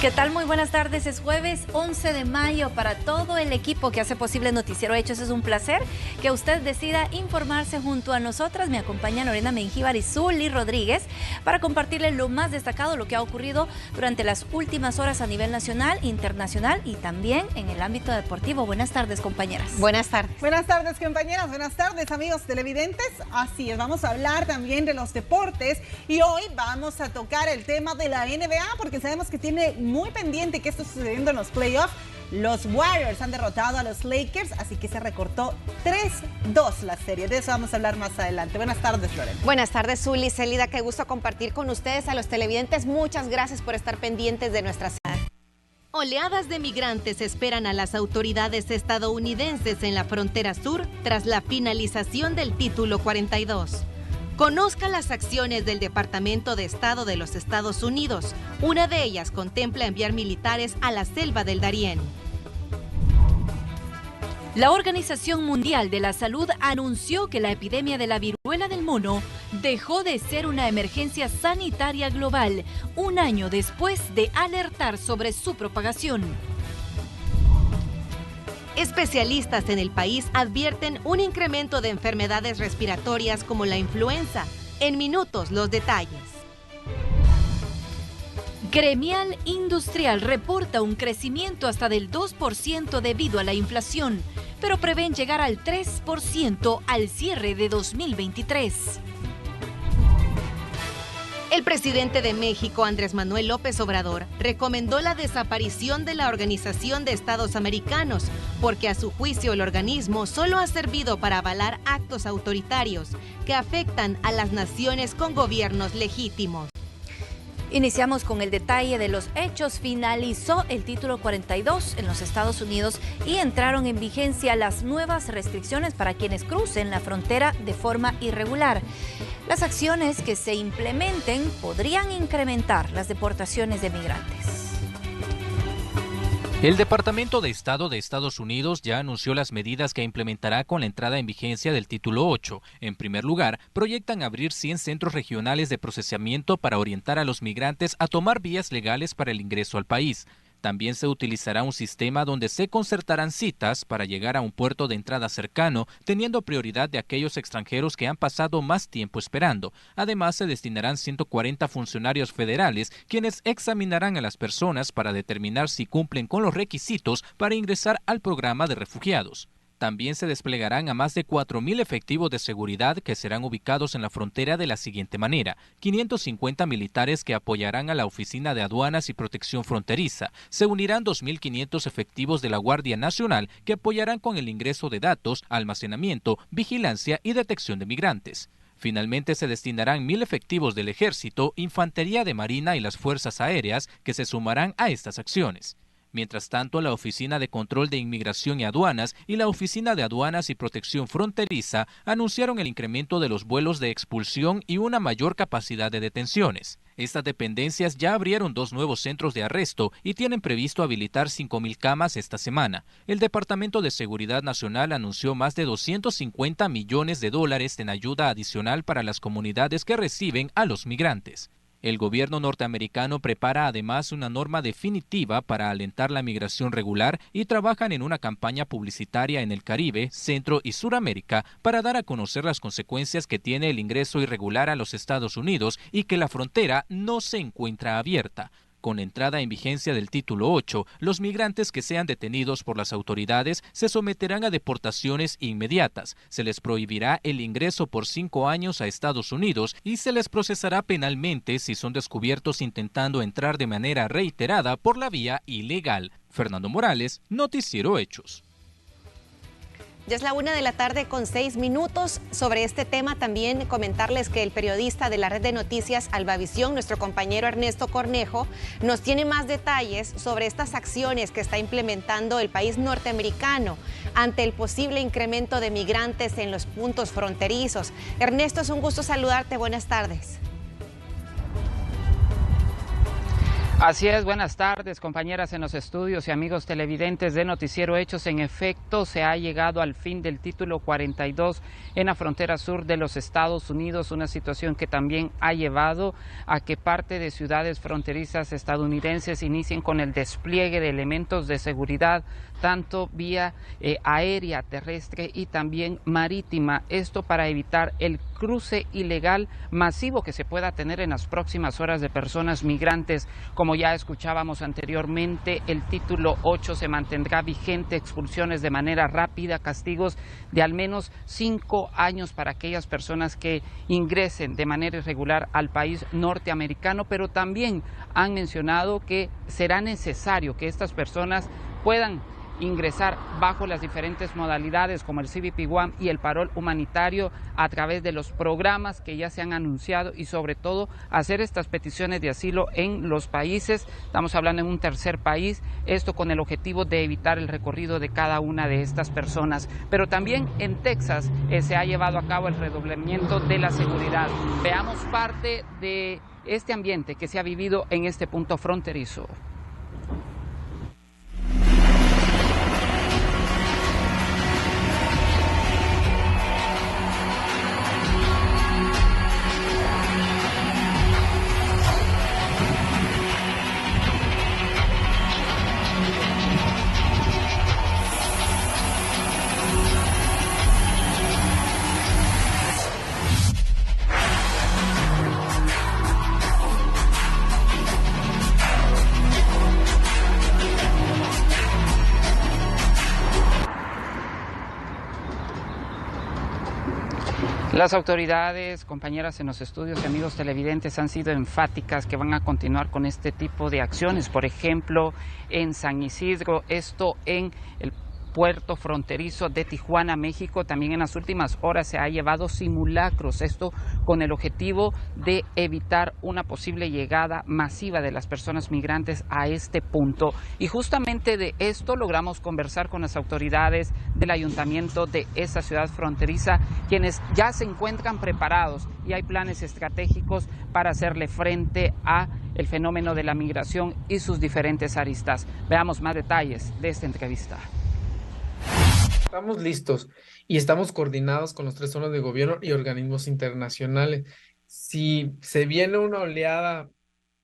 ¿Qué tal? Muy buenas tardes. Es jueves 11 de mayo. Para todo el equipo que hace posible Noticiero Hechos, es un placer que usted decida informarse junto a nosotras. Me acompañan Lorena Mengíbar y Zuli Rodríguez para compartirle lo más destacado, lo que ha ocurrido durante las últimas horas a nivel nacional, internacional y también en el ámbito deportivo. Buenas tardes, compañeras. Buenas tardes. Buenas tardes, compañeras. Buenas tardes, amigos televidentes. Así es, vamos a hablar también de los deportes y hoy vamos a tocar el tema de la NBA porque sabemos que tiene muy pendiente que esto sucediendo en los playoffs. Los Warriors han derrotado a los Lakers, así que se recortó 3-2 la serie. De eso vamos a hablar más adelante. Buenas tardes, Lorena. Buenas tardes, Zuli, Celida, qué gusto compartir con ustedes. A los televidentes, muchas gracias por estar pendientes de nuestra ciudad. Oleadas de migrantes esperan a las autoridades estadounidenses en la frontera sur tras la finalización del Título 42. Conozca las acciones del Departamento de Estado de los Estados Unidos. Una de ellas contempla enviar militares a la selva del Darién. La Organización Mundial de la Salud anunció que la epidemia de la viruela del mono dejó de ser una emergencia sanitaria global, un año después de alertar sobre su propagación. Especialistas en el país advierten un incremento de enfermedades respiratorias como la influenza. En minutos, los detalles. Gremial Industrial reporta un crecimiento hasta del 2% debido a la inflación, pero prevén llegar al 3% al cierre de 2023. El presidente de México, Andrés Manuel López Obrador, recomendó la desaparición de la Organización de Estados Americanos, porque a su juicio el organismo solo ha servido para avalar actos autoritarios que afectan a las naciones con gobiernos legítimos. Iniciamos con el detalle de los hechos. Finalizó el Título 42 en los Estados Unidos y entraron en vigencia las nuevas restricciones para quienes crucen la frontera de forma irregular. Las acciones que se implementen podrían incrementar las deportaciones de migrantes. El Departamento de Estado de Estados Unidos ya anunció las medidas que implementará con la entrada en vigencia del Título 8. En primer lugar, proyectan abrir 100 centros regionales de procesamiento para orientar a los migrantes a tomar vías legales para el ingreso al país. También se utilizará un sistema donde se concertarán citas para llegar a un puerto de entrada cercano, teniendo prioridad de aquellos extranjeros que han pasado más tiempo esperando. Además, se destinarán 140 funcionarios federales, quienes examinarán a las personas para determinar si cumplen con los requisitos para ingresar al programa de refugiados. También se desplegarán a más de 4.000 efectivos de seguridad que serán ubicados en la frontera de la siguiente manera: 550 militares que apoyarán a la Oficina de Aduanas y Protección Fronteriza. Se unirán 2.500 efectivos de la Guardia Nacional que apoyarán con el ingreso de datos, almacenamiento, vigilancia y detección de migrantes. Finalmente se destinarán 1.000 efectivos del Ejército, Infantería de Marina y las Fuerzas Aéreas que se sumarán a estas acciones. Mientras tanto, la Oficina de Control de Inmigración y Aduanas y la Oficina de Aduanas y Protección Fronteriza anunciaron el incremento de los vuelos de expulsión y una mayor capacidad de detenciones. Estas dependencias ya abrieron 2 nuevos centros de arresto y tienen previsto habilitar 5.000 camas esta semana. El Departamento de Seguridad Nacional anunció más de $250 millones en ayuda adicional para las comunidades que reciben a los migrantes. El gobierno norteamericano prepara además una norma definitiva para alentar la migración regular y trabajan en una campaña publicitaria en el Caribe, Centro y Suramérica para dar a conocer las consecuencias que tiene el ingreso irregular a los Estados Unidos y que la frontera no se encuentra abierta. Con la entrada en vigencia del Título 8, los migrantes que sean detenidos por las autoridades se someterán a deportaciones inmediatas. Se les prohibirá el ingreso por 5 años a Estados Unidos y se les procesará penalmente si son descubiertos intentando entrar de manera reiterada por la vía ilegal. Fernando Morales, Noticiero Hechos. Ya es la 1:06 p.m. Sobre este tema también comentarles que el periodista de la red de noticias Albavisión, nuestro compañero Ernesto Cornejo, nos tiene más detalles sobre estas acciones que está implementando el país norteamericano ante el posible incremento de migrantes en los puntos fronterizos. Ernesto, es un gusto saludarte. Buenas tardes. Así es, buenas tardes, compañeras en los estudios y amigos televidentes de Noticiero Hechos. En efecto, se ha llegado al fin del título 42 en la frontera sur de los Estados Unidos, una situación que también ha llevado a que parte de ciudades fronterizas estadounidenses inicien con el despliegue de elementos de seguridad, tanto vía aérea, terrestre y también marítima. Esto para evitar el cruce ilegal masivo que se pueda tener en las próximas horas de personas migrantes. Como ya escuchábamos anteriormente, el título 8 se mantendrá vigente, expulsiones de manera rápida, castigos de al menos 5 años para aquellas personas que ingresen de manera irregular al país norteamericano, pero también han mencionado que será necesario que estas personas puedan ingresar bajo las diferentes modalidades como el CBP-1 y el parol humanitario a través de los programas que ya se han anunciado y sobre todo hacer estas peticiones de asilo en los países, estamos hablando en un tercer país, esto con el objetivo de evitar el recorrido de cada una de estas personas. Pero también en Texas se ha llevado a cabo el redoblamiento de la seguridad. Veamos parte de este ambiente que se ha vivido en este punto fronterizo. Las autoridades, compañeras en los estudios y amigos televidentes han sido enfáticas que van a continuar con este tipo de acciones. Por ejemplo, en San Isidro, esto en el puerto fronterizo de Tijuana, México, también en las últimas horas se ha llevado simulacros, esto con el objetivo de evitar una posible llegada masiva de las personas migrantes a este punto. Y justamente de esto logramos conversar con las autoridades del ayuntamiento de esa ciudad fronteriza, quienes ya se encuentran preparados y hay planes estratégicos para hacerle frente a el fenómeno de la migración y sus diferentes aristas. Veamos más detalles de esta entrevista. Estamos listos y estamos coordinados con los 3 zonas de gobierno y organismos internacionales. Si se viene una oleada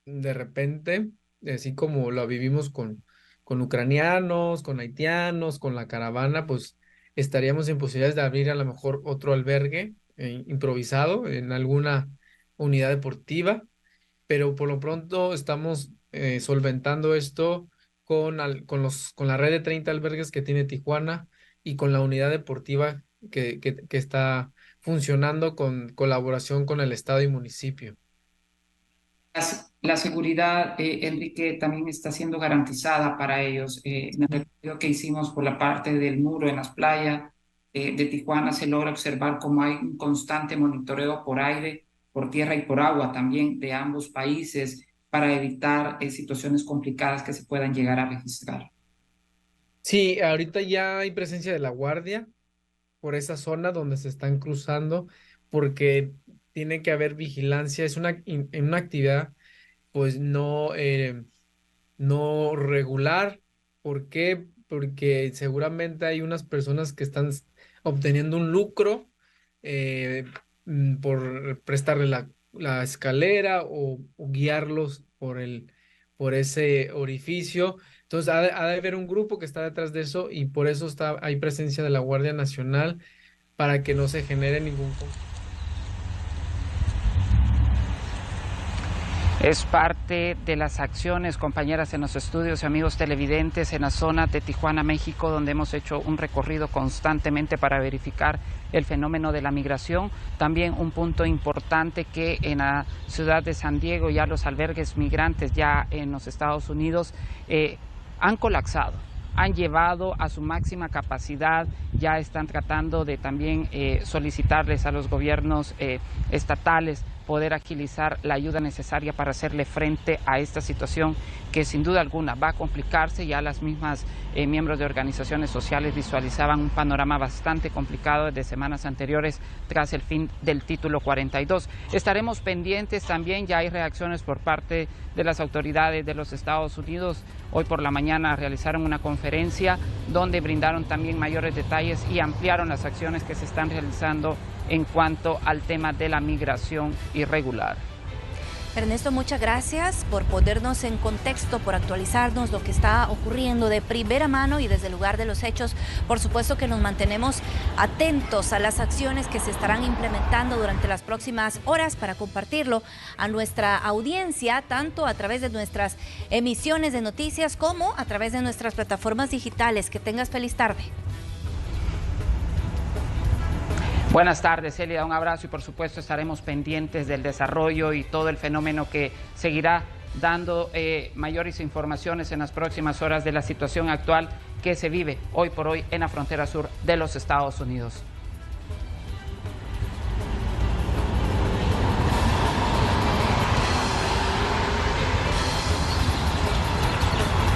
de repente, así como lo vivimos con ucranianos, con haitianos, con la caravana, pues estaríamos en posibilidades de abrir a lo mejor otro albergue improvisado en alguna unidad deportiva, pero por lo pronto estamos solventando esto con la red de 30 albergues que tiene Tijuana y con la unidad deportiva que está funcionando con colaboración con el Estado y municipio. La seguridad, Enrique, también está siendo garantizada para ellos. En el recorrido que hicimos por la parte del muro en las playas de Tijuana se logra observar cómo hay un constante monitoreo por aire, por tierra y por agua también de ambos países para evitar situaciones complicadas que se puedan llegar a registrar. Sí, ahorita ya hay presencia de la Guardia por esa zona donde se están cruzando, porque tiene que haber vigilancia. Es una actividad pues no regular. ¿Por qué? Porque seguramente hay unas personas que están obteniendo un lucro por prestarle la escalera o guiarlos por ese orificio. Entonces ha de haber un grupo que está detrás de eso y por eso hay presencia de la Guardia Nacional para que no se genere ningún conflicto. Es parte de las acciones, compañeras en los estudios y amigos televidentes en la zona de Tijuana, México, donde hemos hecho un recorrido constantemente para verificar el fenómeno de la migración. También un punto importante que en la ciudad de San Diego ya los albergues migrantes ya en los Estados Unidos han colapsado, han llevado a su máxima capacidad, ya están tratando de también solicitarles a los gobiernos estatales poder agilizar la ayuda necesaria para hacerle frente a esta situación que sin duda alguna va a complicarse. Ya las mismas miembros de organizaciones sociales visualizaban un panorama bastante complicado desde semanas anteriores tras el fin del título 42. Estaremos pendientes también, ya hay reacciones por parte de las autoridades de los Estados Unidos. Hoy por la mañana realizaron una conferencia donde brindaron también mayores detalles y ampliaron las acciones que se están realizando en cuanto al tema de la migración irregular. Ernesto, muchas gracias por ponernos en contexto, por actualizarnos lo que está ocurriendo de primera mano y desde el lugar de los hechos. Por supuesto que nos mantenemos atentos a las acciones que se estarán implementando durante las próximas horas para compartirlo a nuestra audiencia, tanto a través de nuestras emisiones de noticias como a través de nuestras plataformas digitales. Que tengas feliz tarde. Buenas tardes, Celia, un abrazo y por supuesto estaremos pendientes del desarrollo y todo el fenómeno que seguirá dando mayores informaciones en las próximas horas de la situación actual que se vive hoy por hoy en la frontera sur de los Estados Unidos.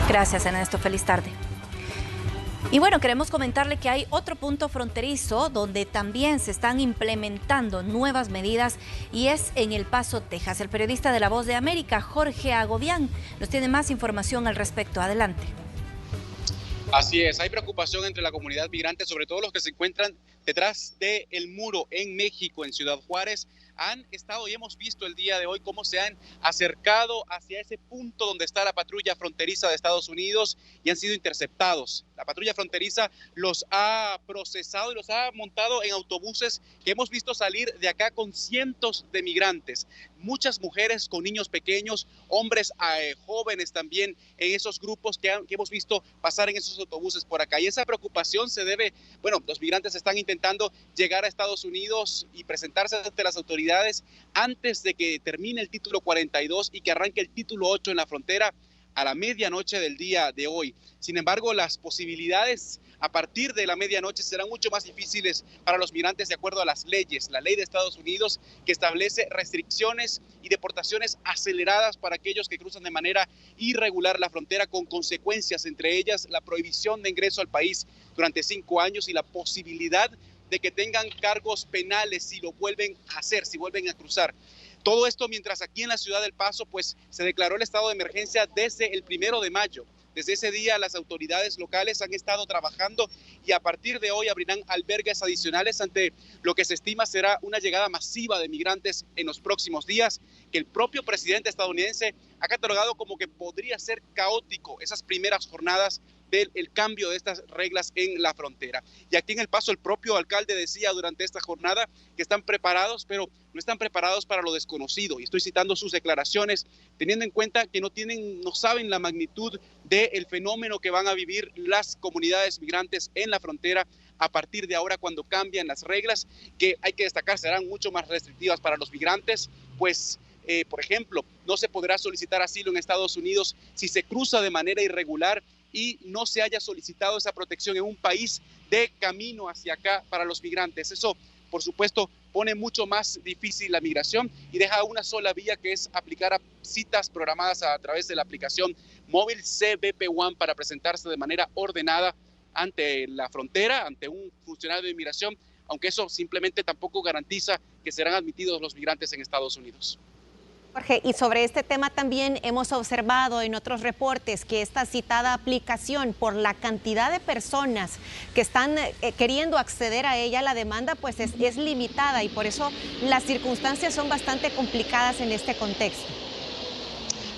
Gracias, Ernesto. Feliz tarde. Y bueno, queremos comentarle que hay otro punto fronterizo donde también se están implementando nuevas medidas y es en El Paso, Texas. El periodista de La Voz de América, Jorge Agobián, nos tiene más información al respecto. Adelante. Así es, hay preocupación entre la comunidad migrante, sobre todo los que se encuentran detrás del muro en México, en Ciudad Juárez. Han estado y hemos visto el día de hoy cómo se han acercado hacia ese punto donde está la patrulla fronteriza de Estados Unidos y han sido interceptados. La patrulla fronteriza los ha procesado y los ha montado en autobuses que hemos visto salir de acá con cientos de migrantes. Muchas mujeres con niños pequeños, hombres jóvenes también en esos grupos que hemos visto pasar en esos autobuses por acá. Y esa preocupación se debe, bueno, los migrantes están intentando llegar a Estados Unidos y presentarse ante las autoridades antes de que termine el título 42 y que arranque el título 8 en la frontera a la medianoche del día de hoy. Sin embargo, las posibilidades a partir de la medianoche serán mucho más difíciles para los migrantes de acuerdo a las leyes. La ley de Estados Unidos que establece restricciones y deportaciones aceleradas para aquellos que cruzan de manera irregular la frontera, con consecuencias, entre ellas la prohibición de ingreso al país durante 5 años y la posibilidad de que tengan cargos penales si lo vuelven a hacer, si vuelven a cruzar. Todo esto mientras aquí en la ciudad del Paso pues se declaró el estado de emergencia desde el 1 de mayo. Desde ese día las autoridades locales han estado trabajando y a partir de hoy abrirán albergues adicionales ante lo que se estima será una llegada masiva de migrantes en los próximos días, que el propio presidente estadounidense ha catalogado como que podría ser caótico esas primeras jornadas del cambio de estas reglas en la frontera. Y aquí en El Paso el propio alcalde decía durante esta jornada que están preparados, pero no están preparados para lo desconocido. Y estoy citando sus declaraciones, teniendo en cuenta que no saben la magnitud del fenómeno que van a vivir las comunidades migrantes en la frontera a partir de ahora, cuando cambian las reglas, que hay que destacar serán mucho más restrictivas para los migrantes, pues por ejemplo, no se podrá solicitar asilo en Estados Unidos si se cruza de manera irregular y no se haya solicitado esa protección en un país de camino hacia acá para los migrantes. Eso, por supuesto, pone mucho más difícil la migración y deja una sola vía, que es aplicar a citas programadas a través de la aplicación móvil CBP One para presentarse de manera ordenada ante la frontera, ante un funcionario de inmigración, aunque eso simplemente tampoco garantiza que serán admitidos los migrantes en Estados Unidos. Jorge, y sobre este tema también hemos observado en otros reportes que esta citada aplicación, por la cantidad de personas que están queriendo acceder a ella, la demanda pues es limitada y por eso las circunstancias son bastante complicadas en este contexto.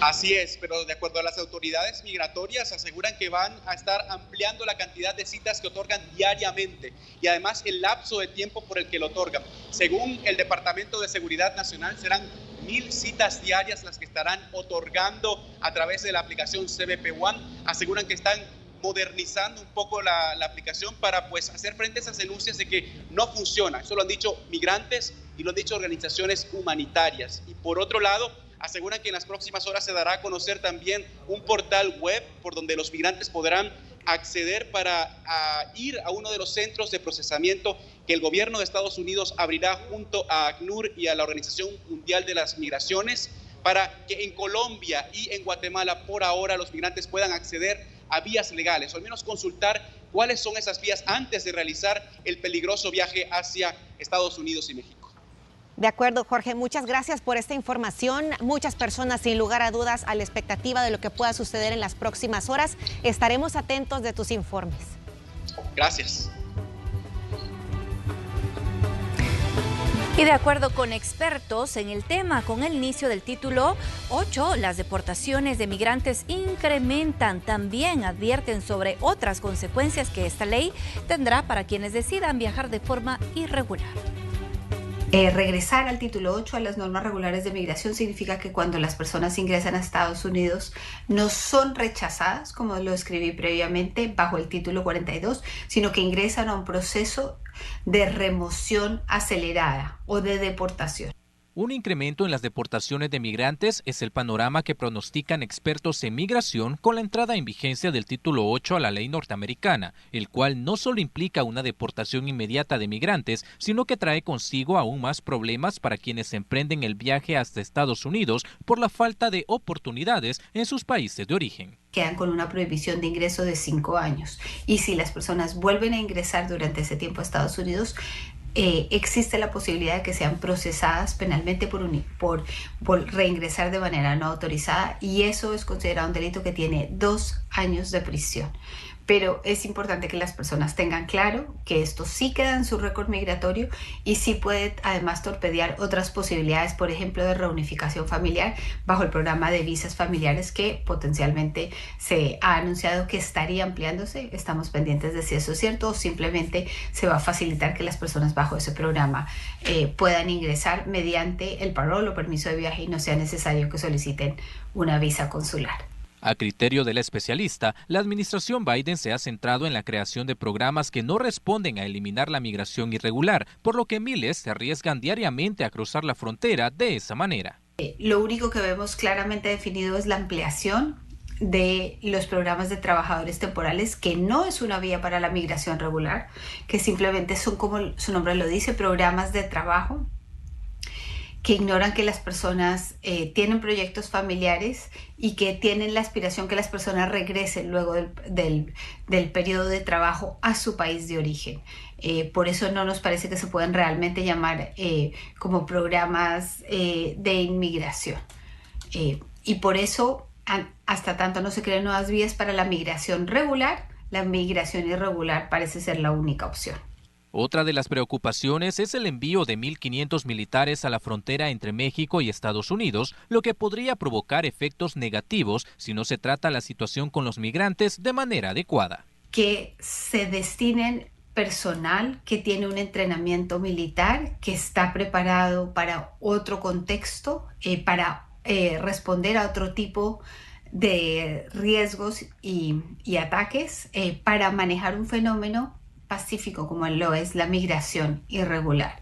Así es, pero de acuerdo a las autoridades migratorias aseguran que van a estar ampliando la cantidad de citas que otorgan diariamente y además el lapso de tiempo por el que lo otorgan. Según el Departamento de Seguridad Nacional, serán 1,000 citas diarias las que estarán otorgando a través de la aplicación CBP One. Aseguran que están modernizando un poco la aplicación para pues hacer frente a esas denuncias de que no funciona. Eso lo han dicho migrantes y lo han dicho organizaciones humanitarias. Y por otro lado, aseguran que en las próximas horas se dará a conocer también un portal web por donde los migrantes podrán acceder para ir a uno de los centros de procesamiento que el gobierno de Estados Unidos abrirá junto a ACNUR y a la Organización Mundial de las Migraciones, para que en Colombia y en Guatemala por ahora los migrantes puedan acceder a vías legales, o al menos consultar cuáles son esas vías antes de realizar el peligroso viaje hacia Estados Unidos y México. De acuerdo, Jorge, muchas gracias por esta información. Muchas personas, sin lugar a dudas, a la expectativa de lo que pueda suceder en las próximas horas. Estaremos atentos de tus informes. Gracias. Y de acuerdo con expertos en el tema, con el inicio del título 8, las deportaciones de migrantes incrementan. También advierten sobre otras consecuencias que esta ley tendrá para quienes decidan viajar de forma irregular. Regresar al título 8, a las normas regulares de migración, significa que cuando las personas ingresan a Estados Unidos no son rechazadas, como lo escribí previamente, bajo el título 42, sino que ingresan a un proceso de remoción acelerada o de deportación. Un incremento en las deportaciones de migrantes es el panorama que pronostican expertos en migración con la entrada en vigencia del título 8 a la ley norteamericana, el cual no solo implica una deportación inmediata de migrantes, sino que trae consigo aún más problemas para quienes emprenden el viaje hasta Estados Unidos por la falta de oportunidades en sus países de origen. Quedan con una prohibición de ingreso de 5 años. Y si las personas vuelven a ingresar durante ese tiempo a Estados Unidos, existe la posibilidad de que sean procesadas penalmente por reingresar de manera no autorizada, y eso es considerado un delito que tiene 2 años de prisión. Pero es importante que las personas tengan claro que esto sí queda en su récord migratorio y sí puede además torpedear otras posibilidades, por ejemplo, de reunificación familiar bajo el programa de visas familiares que potencialmente se ha anunciado que estaría ampliándose. Estamos pendientes de si eso es cierto o simplemente se va a facilitar que las personas bajo ese programa puedan ingresar mediante el parole o permiso de viaje y no sea necesario que soliciten una visa consular. A criterio de la especialista, la administración Biden se ha centrado en la creación de programas que no responden a eliminar la migración irregular, por lo que miles se arriesgan diariamente a cruzar la frontera de esa manera. Lo único que vemos claramente definido es la ampliación de los programas de trabajadores temporales, que no es una vía para la migración regular, que simplemente son, como su nombre lo dice, programas de trabajo que ignoran que las personas tienen proyectos familiares y que tienen la aspiración que las personas regresen luego del periodo de trabajo a su país de origen. Por eso no nos parece que se puedan realmente llamar como programas de inmigración. Y por eso, hasta tanto no se creen nuevas vías para la migración regular, la migración irregular parece ser la única opción. Otra de las preocupaciones es el envío de 1.500 militares a la frontera entre México y Estados Unidos, lo que podría provocar efectos negativos si no se trata la situación con los migrantes de manera adecuada. Que se destinen personal que tiene un entrenamiento militar, que está preparado para otro contexto, para responder a otro tipo de riesgos y ataques, para manejar un fenómeno pacífico como lo es la migración irregular.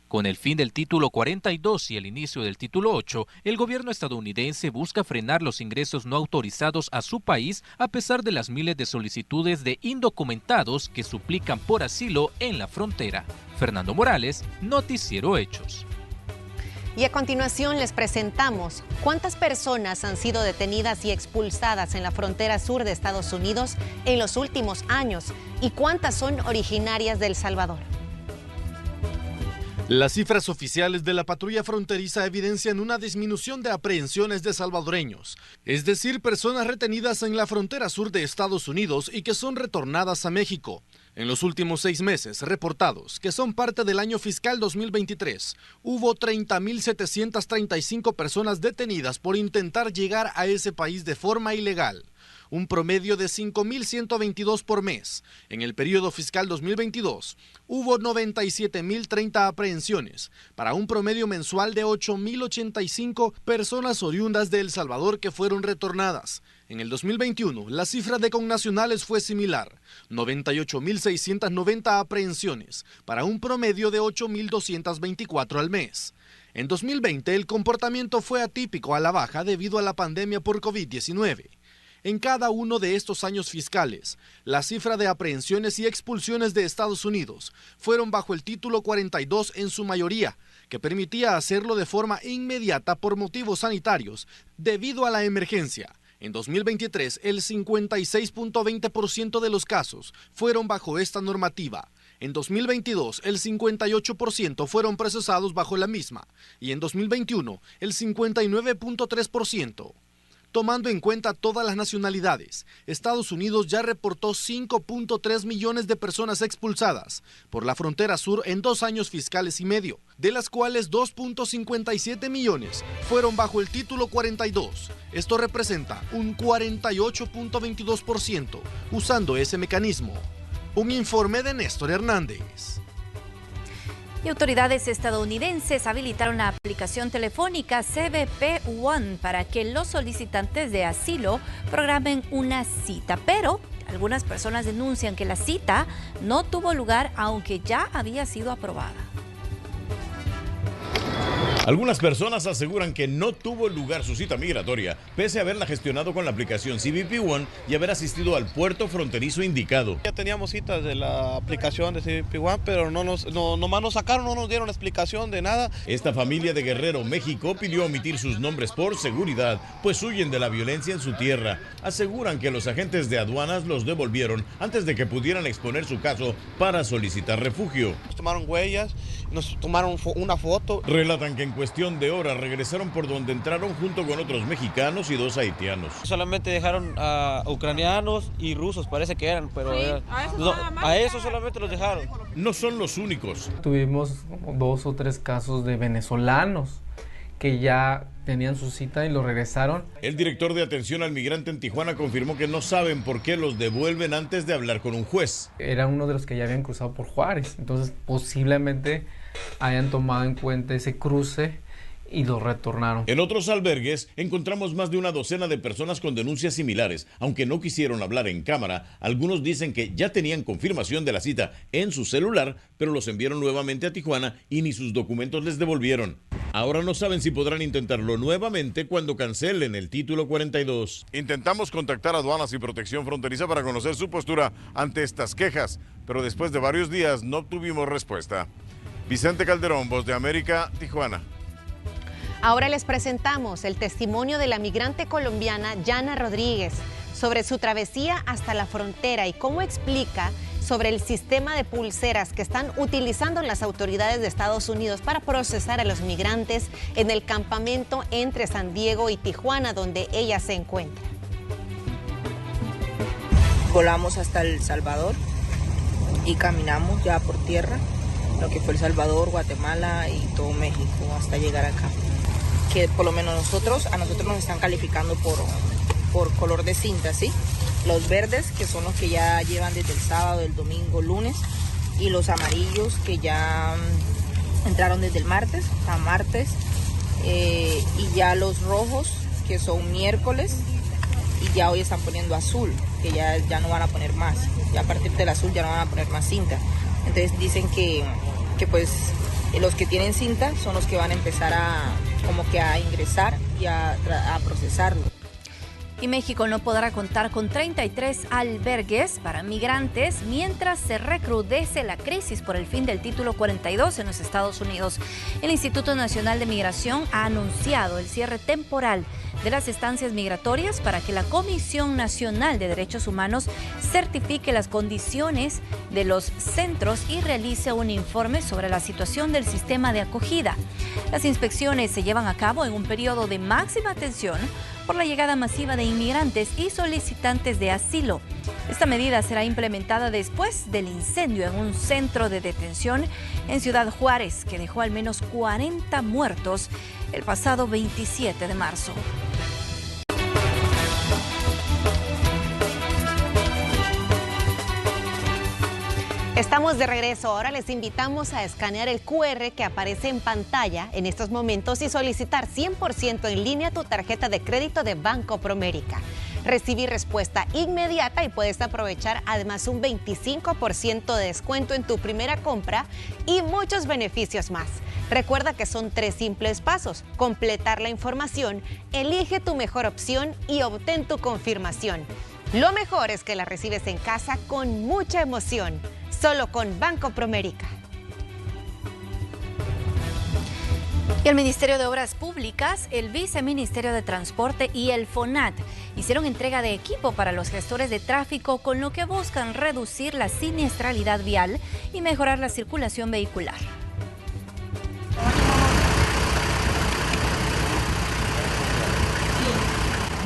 Con el fin del título 42 y el inicio del título 8, el gobierno estadounidense busca frenar los ingresos no autorizados a su país a pesar de las miles de solicitudes de indocumentados que suplican por asilo en la frontera. Fernando Morales, Noticiero Hechos. Y a continuación les presentamos cuántas personas han sido detenidas y expulsadas en la frontera sur de Estados Unidos en los últimos años y cuántas son originarias de El Salvador. Las cifras oficiales de la patrulla fronteriza evidencian una disminución de aprehensiones de salvadoreños, es decir, personas retenidas en la frontera sur de Estados Unidos y que son retornadas a México. En los últimos 6 meses reportados, que son parte del año fiscal 2023, hubo 30.735 personas detenidas por intentar llegar a ese país de forma ilegal, un promedio de 5.122 por mes. En el periodo fiscal 2022, hubo 97.030 aprehensiones, para un promedio mensual de 8.085 personas oriundas de El Salvador que fueron retornadas. En el 2021, la cifra de connacionales fue similar, 98.690 aprehensiones, para un promedio de 8.224 al mes. En 2020, el comportamiento fue atípico a la baja debido a la pandemia por COVID-19. en cada uno de estos años fiscales. La cifra de aprehensiones y expulsiones de Estados Unidos fueron bajo el título 42 en su mayoría, que permitía hacerlo de forma inmediata por motivos sanitarios debido a la emergencia. En 2023, el 56.20% de los casos fueron bajo esta normativa. En 2022, el 58% fueron procesados bajo la misma. Y en 2021, el 59.3%. Tomando en cuenta todas las nacionalidades, Estados Unidos ya reportó 5.3 millones de personas expulsadas por la frontera sur en 2 años fiscales y medio, de las cuales 2.57 millones fueron bajo el título 42. Esto representa un 48.22% usando ese mecanismo. Un informe de Néstor Hernández. Y autoridades estadounidenses habilitaron la aplicación telefónica CBP One para que los solicitantes de asilo programen una cita. Pero algunas personas denuncian que la cita no tuvo lugar aunque ya había sido aprobada. Algunas personas aseguran que no tuvo lugar su cita migratoria, pese a haberla gestionado con la aplicación CBP One y haber asistido al puerto fronterizo indicado. Ya teníamos citas de la aplicación de CBP One, pero nomás nos sacaron, no nos dieron explicación de nada. Esta familia de Guerrero, México, pidió omitir sus nombres por seguridad, pues huyen de la violencia en su tierra. Aseguran que los agentes de aduanas los devolvieron antes de que pudieran exponer su caso para solicitar refugio. Nos tomaron huellas, nos tomaron una foto. Relatan que en cuestión de horas regresaron por donde entraron junto con otros mexicanos y 2 haitianos. Solamente dejaron a ucranianos y rusos, parece que eran, pero sí, a eso solamente los dejaron. No son los únicos. Tuvimos 2 o 3 casos de venezolanos que ya tenían su cita y lo regresaron. El director de atención al migrante en Tijuana confirmó que no saben por qué los devuelven antes de hablar con un juez. Era uno de los que ya habían cruzado por Juárez, entonces posiblemente hayan tomado en cuenta ese cruce y lo retornaron. En otros albergues encontramos más de una docena de personas con denuncias similares. Aunque no quisieron hablar en cámara, algunos dicen que ya tenían confirmación de la cita en su celular, pero los enviaron nuevamente a Tijuana y ni sus documentos les devolvieron. Ahora no saben si podrán intentarlo nuevamente cuando cancelen el título 42. Intentamos contactar a Aduanas y Protección Fronteriza para conocer su postura ante estas quejas, pero después de varios días no obtuvimos respuesta. Vicente Calderón, Voz de América, Tijuana. Ahora les presentamos el testimonio de la migrante colombiana Yana Rodríguez sobre su travesía hasta la frontera y cómo explica sobre el sistema de pulseras que están utilizando las autoridades de Estados Unidos para procesar a los migrantes en el campamento entre San Diego y Tijuana, donde ella se encuentra. Volamos hasta El Salvador y caminamos ya por tierra, lo que fue El Salvador, Guatemala y todo México hasta llegar acá. Que por lo menos a nosotros nos están calificando por color de cinta, ¿sí? Los verdes, que son los que ya llevan desde el sábado, el domingo, lunes, y los amarillos que ya entraron desde el martes, y ya los rojos, que son miércoles, y ya hoy están poniendo azul, que ya no van a poner más, ya a partir del azul ya no van a poner más cinta. Entonces dicen que pues los que tienen cinta son los que van a empezar a ingresar y a procesarlo. Y México no podrá contar con 33 albergues para migrantes mientras se recrudece la crisis por el fin del título 42 en los Estados Unidos. El Instituto Nacional de Migración ha anunciado el cierre temporal de las estancias migratorias para que la Comisión Nacional de Derechos Humanos certifique las condiciones de los centros y realice un informe sobre la situación del sistema de acogida. Las inspecciones se llevan a cabo en un periodo de máxima atención por la llegada masiva de inmigrantes y solicitantes de asilo. Esta medida será implementada después del incendio en un centro de detención en Ciudad Juárez, que dejó al menos 40 muertos el pasado 27 de marzo. Estamos de regreso. Ahora les invitamos a escanear el QR que aparece en pantalla en estos momentos y solicitar 100% en línea tu tarjeta de crédito de Banco Promérica. recibir respuesta inmediata y puedes aprovechar además un 25% de descuento en tu primera compra y muchos beneficios más. Recuerda que son 3 simples pasos: completar la información, elige tu mejor opción y obtén tu confirmación. Lo mejor es que la recibes en casa con mucha emoción, solo con Banco Promérica. Y el Ministerio de Obras Públicas, el Viceministerio de Transporte y el FONAT hicieron entrega de equipo para los gestores de tráfico, con lo que buscan reducir la siniestralidad vial y mejorar la circulación vehicular.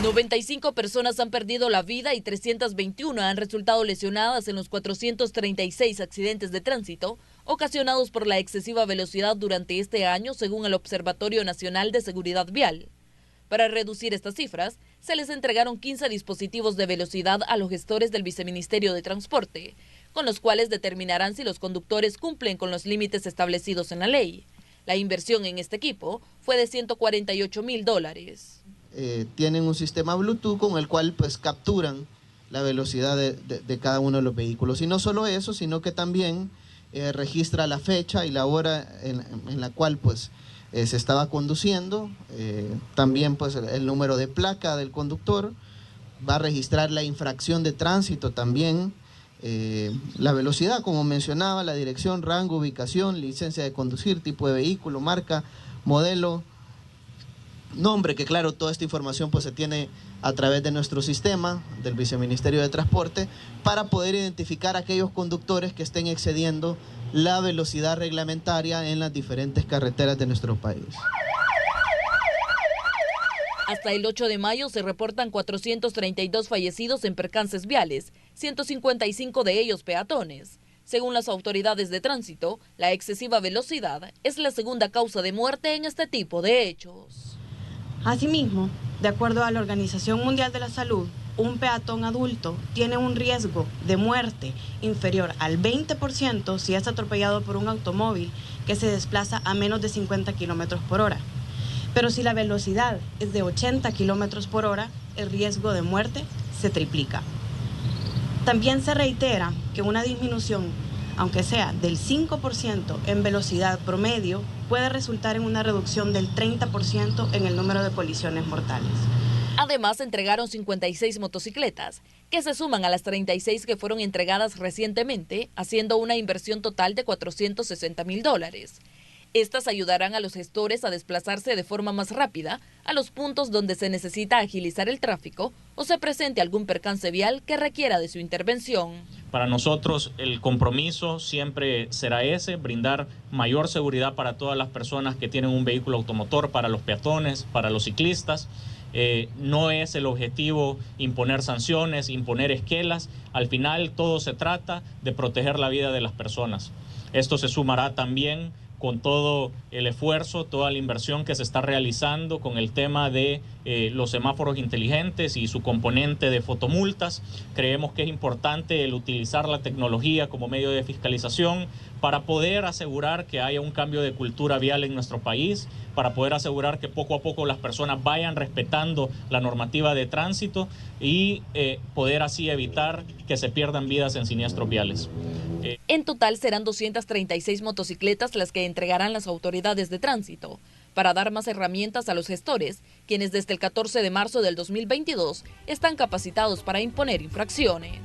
95 personas han perdido la vida y 321 han resultado lesionadas en los 436 accidentes de tránsito ocasionados por la excesiva velocidad durante este año, según el Observatorio Nacional de Seguridad Vial. Para reducir estas cifras, se les entregaron 15 dispositivos de velocidad a los gestores del Viceministerio de Transporte, con los cuales determinarán si los conductores cumplen con los límites establecidos en la ley. La inversión en este equipo fue de $148,000. Tienen un sistema Bluetooth con el cual pues capturan la velocidad de cada uno de los vehículos. Y no solo eso, sino que también registra la fecha y la hora en la cual pues se estaba conduciendo. También pues el número de placa del conductor. Va a registrar la infracción de tránsito también. La velocidad, como mencionaba, la dirección, rango, ubicación, licencia de conducir, tipo de vehículo, marca, modelo, nombre, que claro, toda esta información pues se tiene a través de nuestro sistema del Viceministerio de Transporte para poder identificar a aquellos conductores que estén excediendo la velocidad reglamentaria en las diferentes carreteras de nuestro país. Hasta el 8 de mayo se reportan 432 fallecidos en percances viales, 155 de ellos peatones. Según las autoridades de tránsito, la excesiva velocidad es la segunda causa de muerte en este tipo de hechos. Asimismo, de acuerdo a la Organización Mundial de la Salud, un peatón adulto tiene un riesgo de muerte inferior al 20% si es atropellado por un automóvil que se desplaza a menos de 50 kilómetros por hora. Pero si la velocidad es de 80 kilómetros por hora, el riesgo de muerte se triplica. También se reitera que una disminución, aunque sea del 5% en velocidad promedio, puede resultar en una reducción del 30% en el número de colisiones mortales. Además, entregaron 56 motocicletas, que se suman a las 36 que fueron entregadas recientemente, haciendo una inversión total de $460,000. Estas ayudarán a los gestores a desplazarse de forma más rápida a los puntos donde se necesita agilizar el tráfico o se presente algún percance vial que requiera de su intervención. Para nosotros el compromiso siempre será ese, brindar mayor seguridad para todas las personas que tienen un vehículo automotor, para los peatones, para los ciclistas. No es el objetivo imponer sanciones, imponer esquelas. Al final todo se trata de proteger la vida de las personas. Esto se sumará también con todo el esfuerzo, toda la inversión que se está realizando con el tema de los semáforos inteligentes y su componente de fotomultas. Creemos que es importante el utilizar la tecnología como medio de fiscalización para poder asegurar que haya un cambio de cultura vial en nuestro país, para poder asegurar que poco a poco las personas vayan respetando la normativa de tránsito y poder así evitar que se pierdan vidas en siniestros viales. En total serán 236 motocicletas las que entregarán las autoridades de tránsito, para dar más herramientas a los gestores, quienes desde el 14 de marzo del 2022 están capacitados para imponer infracciones.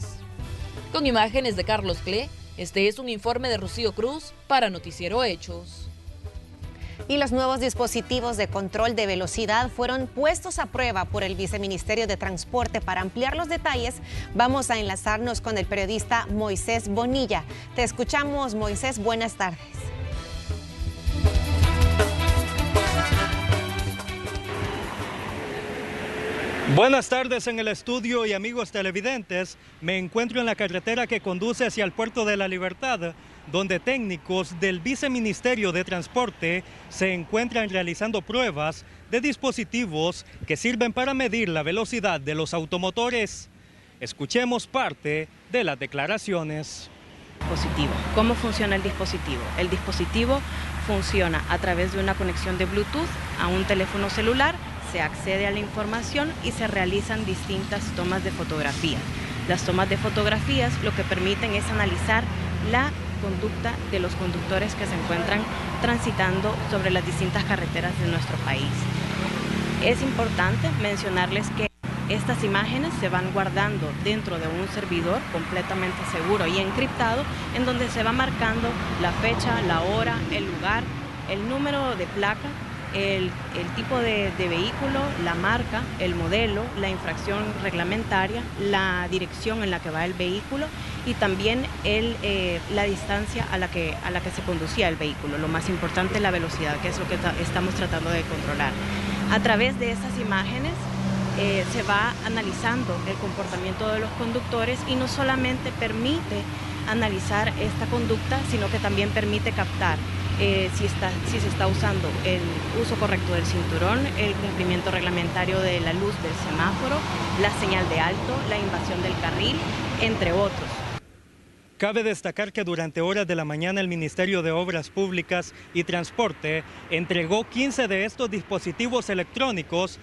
Con imágenes de Carlos Cle, este es un informe de Rocío Cruz para Noticiero Hechos. Y los nuevos dispositivos de control de velocidad fueron puestos a prueba por el Viceministerio de Transporte. Para ampliar los detalles, vamos a enlazarnos con el periodista Moisés Bonilla. Te escuchamos, Moisés. Buenas tardes. Buenas tardes en el estudio y amigos televidentes. Me encuentro en la carretera que conduce hacia el Puerto de la Libertad, donde técnicos del Viceministerio de Transporte se encuentran realizando pruebas de dispositivos que sirven para medir la velocidad de los automotores. Escuchemos parte de las declaraciones. ¿Cómo funciona el dispositivo? El dispositivo funciona a través de una conexión de Bluetooth a un teléfono celular se accede a la información y se realizan distintas tomas de fotografía. Las tomas de fotografías lo que permiten es analizar la conducta de los conductores que se encuentran transitando sobre las distintas carreteras de nuestro país. Es importante mencionarles que estas imágenes se van guardando dentro de un servidor completamente seguro y encriptado, en donde se va marcando la fecha, la hora, el lugar, el número de placa, el tipo de vehículo, la marca, el modelo, la infracción reglamentaria, la dirección en la que va el vehículo y también la distancia a la que se conducía el vehículo. Lo más importante, la velocidad, que es lo que estamos tratando de controlar. A través de esas imágenes se va analizando el comportamiento de los conductores y no solamente permite analizar esta conducta, sino que también permite captar si se está usando el uso correcto del cinturón, el cumplimiento reglamentario de la luz del semáforo, la señal de alto, la invasión del carril, entre otros. Cabe destacar que durante horas de la mañana el Ministerio de Obras Públicas y Transporte entregó 15 de estos dispositivos electrónicos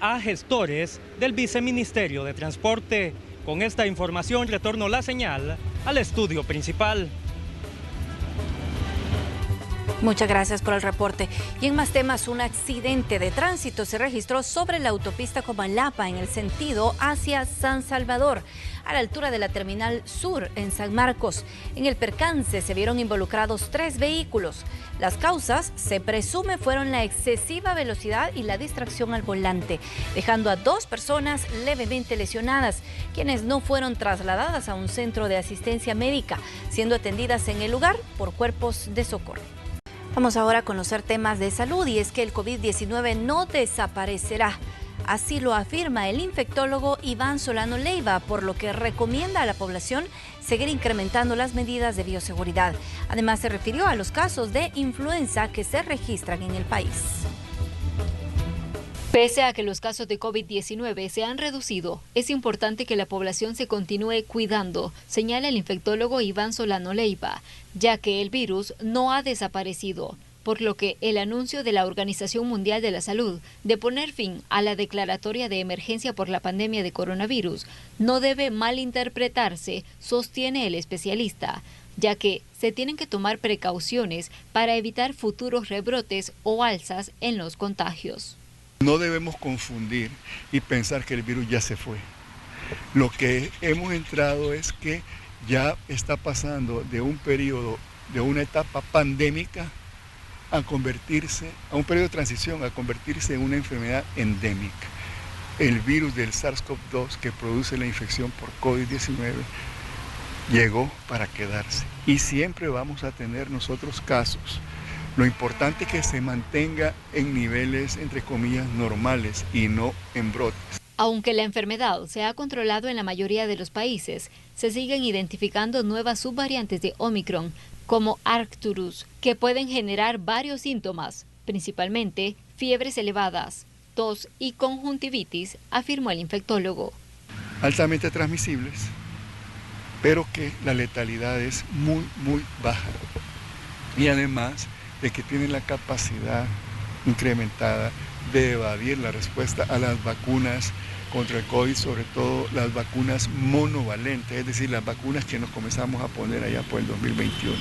a gestores del Viceministerio de Transporte. Con esta información retorno la señal al estudio principal. Muchas gracias por el reporte. Y en más temas, un accidente de tránsito se registró sobre la autopista Comalapa en el sentido hacia San Salvador, a la altura de la Terminal Sur en San Marcos. En el percance se vieron involucrados 3 vehículos. Las causas, se presume, fueron la excesiva velocidad y la distracción al volante, dejando a 2 personas levemente lesionadas, quienes no fueron trasladadas a un centro de asistencia médica, siendo atendidas en el lugar por cuerpos de socorro. Vamos ahora a conocer temas de salud y es que el COVID-19 no desaparecerá. Así lo afirma el infectólogo Iván Solano Leiva, por lo que recomienda a la población seguir incrementando las medidas de bioseguridad. Además, se refirió a los casos de influenza que se registran en el país. Pese a que los casos de COVID-19 se han reducido, es importante que la población se continúe cuidando, señala el infectólogo Iván Solano Leiva, ya que el virus no ha desaparecido, por lo que el anuncio de la Organización Mundial de la Salud de poner fin a la declaratoria de emergencia por la pandemia de coronavirus no debe malinterpretarse, sostiene el especialista, ya que se tienen que tomar precauciones para evitar futuros rebrotes o alzas en los contagios. No debemos confundir y pensar que el virus ya se fue. Lo que hemos entrado es que ya está pasando de un periodo, de una etapa pandémica a convertirse, a un periodo de transición, a convertirse en una enfermedad endémica. El virus del SARS-CoV-2 que produce la infección por COVID-19 llegó para quedarse y siempre vamos a tener nosotros casos. Lo importante es que se mantenga en niveles, entre comillas, normales y no en brotes. Aunque la enfermedad se ha controlado en la mayoría de los países, se siguen identificando nuevas subvariantes de Omicron, como Arcturus, que pueden generar varios síntomas, principalmente fiebres elevadas, tos y conjuntivitis, afirmó el infectólogo. Altamente transmisibles, pero que la letalidad es muy, muy baja. Y además de que tienen la capacidad incrementada de evadir la respuesta a las vacunas contra el COVID, sobre todo las vacunas monovalentes, es decir, las vacunas que nos comenzamos a poner allá por el 2021.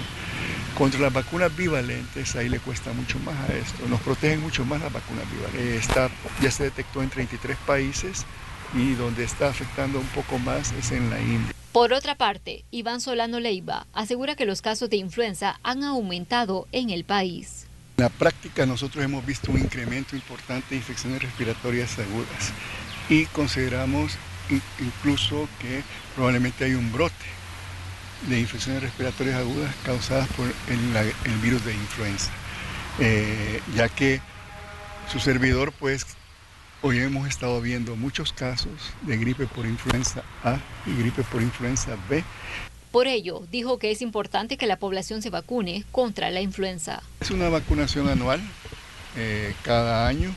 Contra las vacunas bivalentes, ahí le cuesta mucho más a esto, nos protegen mucho más las vacunas bivalentes. Ya se detectó en 33 países y donde está afectando un poco más es en la India. Por otra parte, Iván Solano Leiva asegura que los casos de influenza han aumentado en el país. En la práctica nosotros hemos visto un incremento importante de infecciones respiratorias agudas y consideramos incluso que probablemente hay un brote de infecciones respiratorias agudas causadas por el virus de influenza, ya que su servidor pues hoy hemos estado viendo muchos casos de gripe por influenza A y gripe por influenza B. Por ello, dijo que es importante que la población se vacune contra la influenza. Es una vacunación anual, cada año.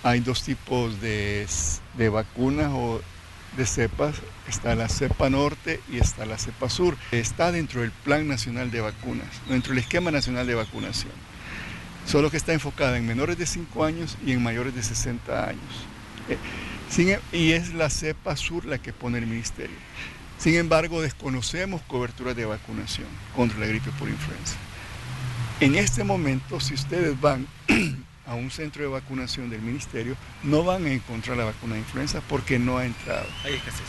Hay 2 tipos de vacunas o de cepas. Está la cepa norte y está la cepa sur. Está dentro del Plan Nacional de Vacunas, dentro del Esquema Nacional de Vacunación. solo que está enfocada en menores de 5 años y en mayores de 60 años. Y es la cepa sur la que pone el ministerio. Sin embargo, desconocemos cobertura de vacunación contra la gripe por influenza. En este momento, si ustedes van a un centro de vacunación del ministerio, no van a encontrar la vacuna de influenza porque no ha entrado. Hay escasez.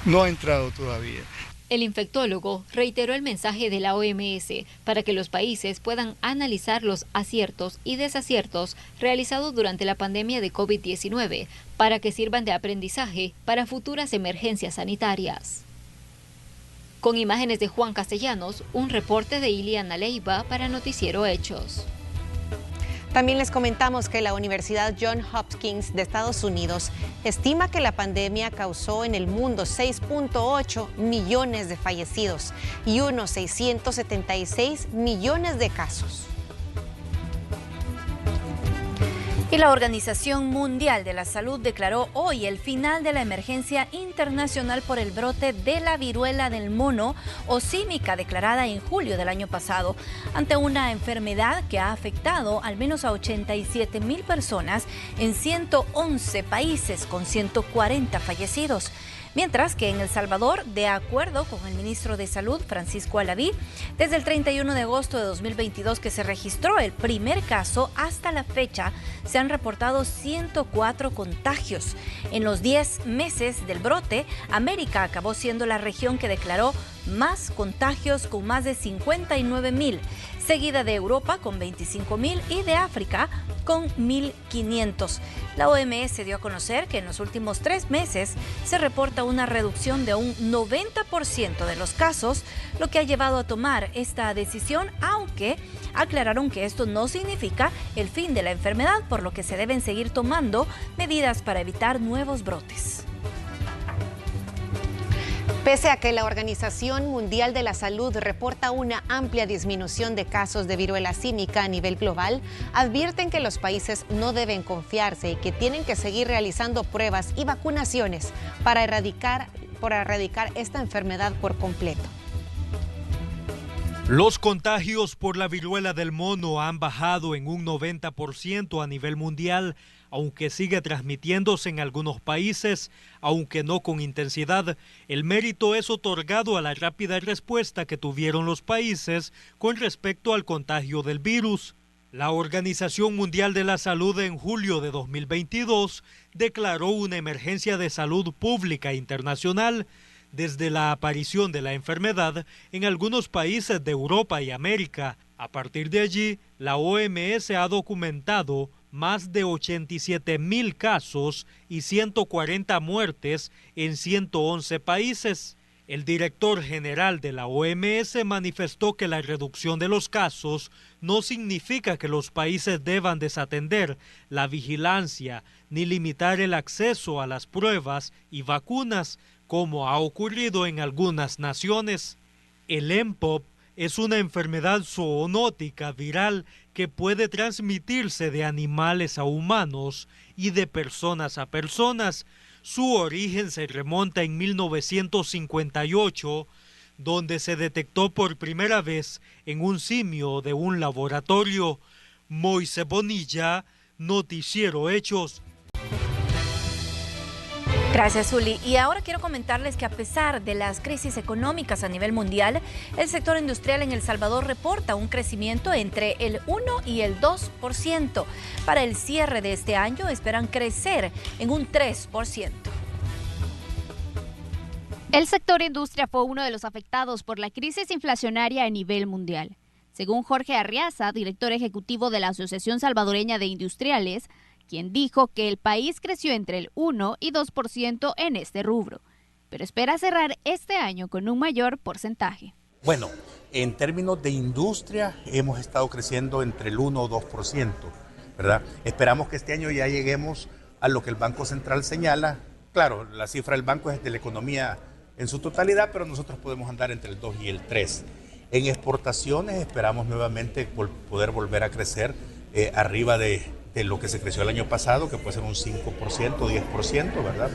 No ha entrado todavía. El infectólogo reiteró el mensaje de la OMS para que los países puedan analizar los aciertos y desaciertos realizados durante la pandemia de COVID-19 para que sirvan de aprendizaje para futuras emergencias sanitarias. Con imágenes de Juan Castellanos, un reporte de Iliana Leiva para Noticiero Hechos. También les comentamos que la Universidad Johns Hopkins de Estados Unidos estima que la pandemia causó en el mundo 6.8 millones de fallecidos y unos 676 millones de casos. Y la Organización Mundial de la Salud declaró hoy el final de la emergencia internacional por el brote de la viruela del mono o símica declarada en julio del año pasado, ante una enfermedad que ha afectado al menos a 87,000 personas en 111 países con 140 fallecidos. Mientras que en El Salvador, de acuerdo con el ministro de Salud, Francisco Alaví, desde el 31 de agosto de 2022 que se registró el primer caso, hasta la fecha se han reportado 104 contagios. En los 10 meses del brote, América acabó siendo la región que declaró más contagios con más de 59,000, seguida de Europa con 25,000 y de África con 1,500. La OMS dio a conocer que en los últimos 3 meses se reporta una reducción de un 90% de los casos, lo que ha llevado a tomar esta decisión, aunque aclararon que esto no significa el fin de la enfermedad, por lo que se deben seguir tomando medidas para evitar nuevos brotes. Pese a que la Organización Mundial de la Salud reporta una amplia disminución de casos de viruela símica a nivel global, advierten que los países no deben confiarse y que tienen que seguir realizando pruebas y vacunaciones para erradicar esta enfermedad por completo. Los contagios por la viruela del mono han bajado en un 90% a nivel mundial, aunque sigue transmitiéndose en algunos países, aunque no con intensidad. El mérito es otorgado a la rápida respuesta que tuvieron los países con respecto al contagio del virus. La Organización Mundial de la Salud en julio de 2022 declaró una emergencia de salud pública internacional desde la aparición de la enfermedad en algunos países de Europa y América. A partir de allí, la OMS ha documentado más de 87,000 casos y 140 muertes en 111 países. El director general de la OMS manifestó que la reducción de los casos no significa que los países deban desatender la vigilancia ni limitar el acceso a las pruebas y vacunas, como ha ocurrido en algunas naciones. El mpox es una enfermedad zoonótica viral que puede transmitirse de animales a humanos y de personas a personas. Su origen se remonta en 1958, donde se detectó por primera vez en un simio de un laboratorio. Moisés Bonilla, Noticiero Hechos. Gracias, Zuli. Y ahora quiero comentarles que a pesar de las crisis económicas a nivel mundial, el sector industrial en El Salvador reporta un crecimiento entre el 1 y el 2%. Para el cierre de este año esperan crecer en un 3%. El sector industria fue uno de los afectados por la crisis inflacionaria a nivel mundial. Según Jorge Arriaza, director ejecutivo de la Asociación Salvadoreña de Industriales, quien dijo que el país creció entre el 1 y 2% en este rubro, pero espera cerrar este año con un mayor porcentaje. Bueno, en términos de industria hemos estado creciendo entre el 1 o 2%, ¿verdad? Esperamos que este año ya lleguemos a lo que el Banco Central señala. Claro, la cifra del banco es de la economía en su totalidad, pero nosotros podemos andar entre el 2 y el 3. En exportaciones esperamos nuevamente poder volver a crecer arriba de lo que se creció el año pasado, que puede ser un 5%, 10%, ¿verdad?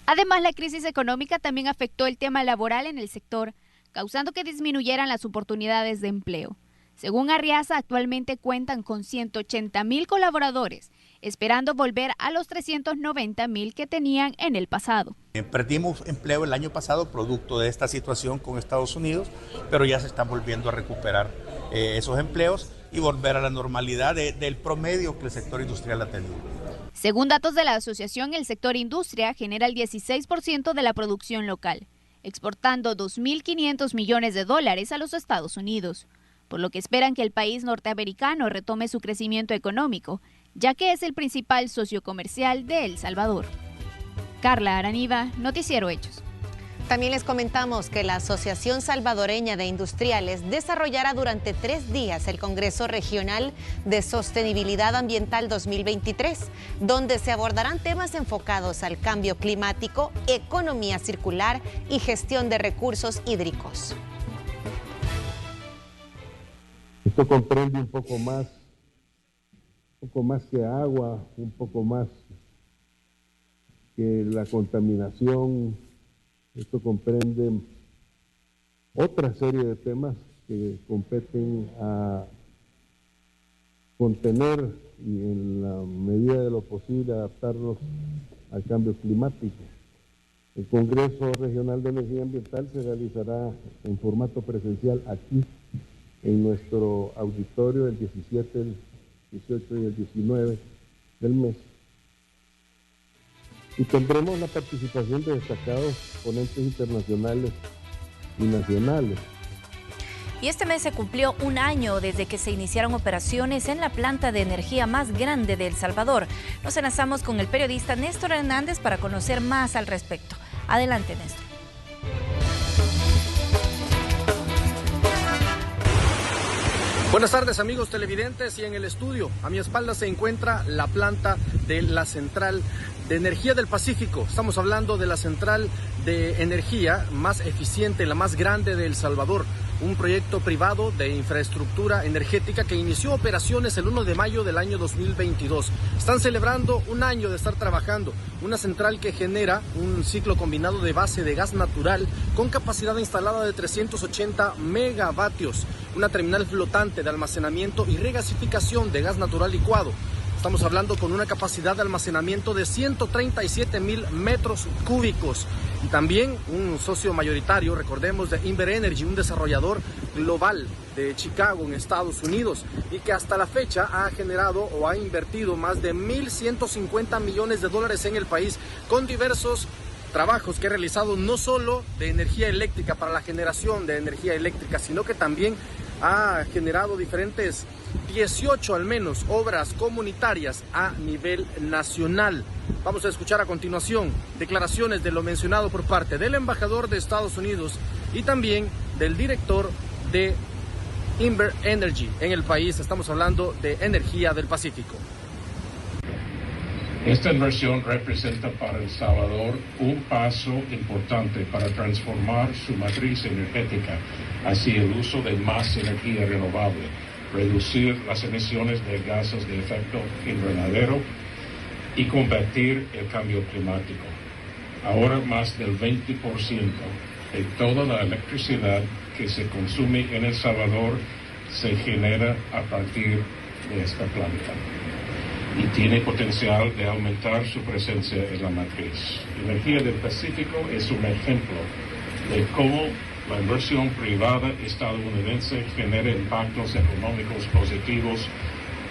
Además, la crisis económica también afectó el tema laboral en el sector, causando que disminuyeran las oportunidades de empleo. Según Arriaza, actualmente cuentan con 180,000 colaboradores, esperando volver a los 390,000 que tenían en el pasado. Perdimos empleo el año pasado producto de esta situación con Estados Unidos, pero ya se están volviendo a recuperar esos empleos y volver a la normalidad del promedio que el sector industrial ha tenido. Según datos de la asociación, el sector industria genera el 16% de la producción local, exportando $2.500 millones a los Estados Unidos, por lo que esperan que el país norteamericano retome su crecimiento económico, ya que es el principal socio comercial de El Salvador. Carla Araniva, Noticiero Hechos. También les comentamos que la Asociación Salvadoreña de Industriales desarrollará durante 3 días el Congreso Regional de Sostenibilidad Ambiental 2023, donde se abordarán temas enfocados al cambio climático, economía circular y gestión de recursos hídricos. Esto comprende un poco más que agua, un poco más que la contaminación. Esto comprende otra serie de temas que competen a contener y en la medida de lo posible adaptarnos al cambio climático. El Congreso Regional de Energía Ambiental se realizará en formato presencial aquí en nuestro auditorio el 17, el 18 y el 19 del mes. Y tendremos la participación de destacados ponentes internacionales y nacionales. Y este mes se cumplió 1 año desde que se iniciaron operaciones en la planta de energía más grande de El Salvador. Nos enlazamos con el periodista Néstor Hernández para conocer más al respecto. Adelante, Néstor. Buenas tardes, amigos televidentes, y en el estudio a mi espalda se encuentra la planta de la Central de Energía del Pacífico. Estamos hablando de la central de energía más eficiente, la más grande de El Salvador, un proyecto privado de infraestructura energética que inició operaciones el 1 de mayo del año 2022. Están celebrando 1 año de estar trabajando, una central que genera un ciclo combinado de base de gas natural con capacidad instalada de 380 megavatios, una terminal flotante de almacenamiento y regasificación de gas natural licuado. Estamos hablando con una capacidad de almacenamiento de 137,000 metros cúbicos. Y también un socio mayoritario, recordemos, de Inver Energy, un desarrollador global de Chicago en Estados Unidos, y que hasta la fecha ha generado o ha invertido más de $1.150 millones en el país con diversos trabajos que ha realizado, no solo de energía eléctrica, para la generación de energía eléctrica, sino que también ha generado diferentes 18 al menos obras comunitarias a nivel nacional. Vamos a escuchar a continuación declaraciones de lo mencionado por parte del embajador de Estados Unidos y también del director de Inver Energy en el país. Estamos hablando de Energía del Pacífico. Esta inversión representa para El Salvador un paso importante para transformar su matriz energética hacia el uso de más energía renovable, reducir las emisiones de gases de efecto invernadero y combatir el cambio climático. Ahora más del 20% de toda la electricidad que se consume en El Salvador se genera a partir de esta planta y tiene potencial de aumentar su presencia en la matriz. Energía del Pacífico es un ejemplo de cómo la inversión privada estadounidense genera impactos económicos positivos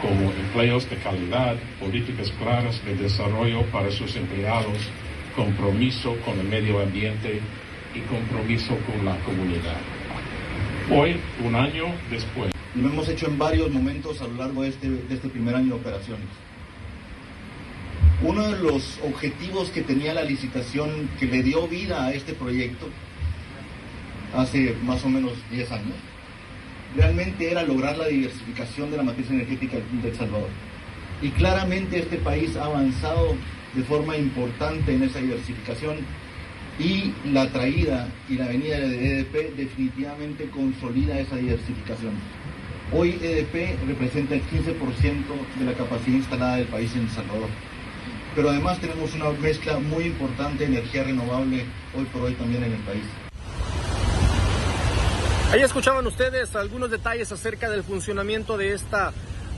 como empleos de calidad, políticas claras de desarrollo para sus empleados, compromiso con el medio ambiente y compromiso con la comunidad. Hoy, 1 año después. Lo hemos hecho en varios momentos a lo largo de este primer año de operaciones. Uno de los objetivos que tenía la licitación que le dio vida a este proyecto hace más o menos 10 años, realmente era lograr la diversificación de la matriz energética de El Salvador. Y claramente este país ha avanzado de forma importante en esa diversificación, y la traída y la venida de EDP definitivamente consolida esa diversificación. Hoy EDP representa el 15% de la capacidad instalada del país en El Salvador. Pero además tenemos una mezcla muy importante de energía renovable hoy por hoy también en el país. Ahí escuchaban ustedes algunos detalles acerca del funcionamiento de esta